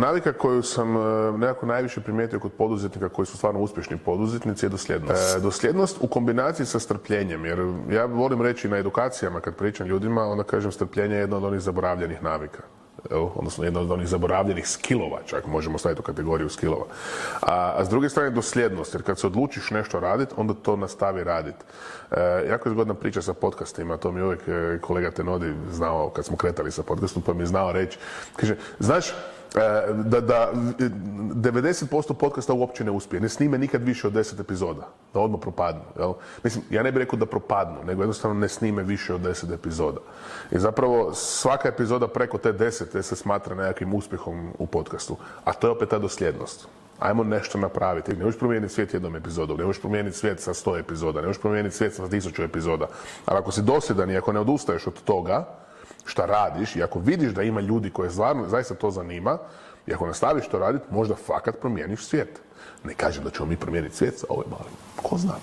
Navika koju sam nekako najviše primijetio kod poduzetnika koji su stvarno uspješni poduzetnici je dosljednost. Dosljednost u kombinaciji sa strpljenjem, jer ja volim reći na edukacijama kad pričam ljudima, onda kažem strpljenje je jedna od onih zaboravljenih navika. Odnosno jedna od onih zaboravljenih skillova, čak možemo staviti u kategoriju skillova. A s druge strane dosljednost, jer kad se odlučiš nešto raditi, onda to nastavi raditi. Jako je zgodna priča sa podcastima, to mi uvijek kolega Tenodi znao kad smo kretali sa podcastom, pa mi je znao reći, kaže, znaš, da 90% podcasta uopće ne uspije, ne snime nikad više od 10 epizoda, da odmah propadnu. Jel? Mislim, ja ne bih rekao da propadnu, nego jednostavno ne snime više od 10 epizoda. I zapravo svaka epizoda preko te 10 se smatra nekakvim uspjehom u podcastu, a to je opet ta dosljednost. Ajmo nešto napraviti. Ne možeš promijeniti svijet jednom epizodom, ne možeš promijeniti svijet sa 100 epizoda, ne možeš promijeniti svijet sa 1000 epizoda. Ali ako si dosljedan i ako ne odustaješ od toga šta radiš i ako vidiš da ima ljudi koje zaista to zanima i ako nastaviš to raditi, možda fakat promijeniš svijet. Ne kažem da ćemo mi promijeniti svijet sa ovim, ali ko zna.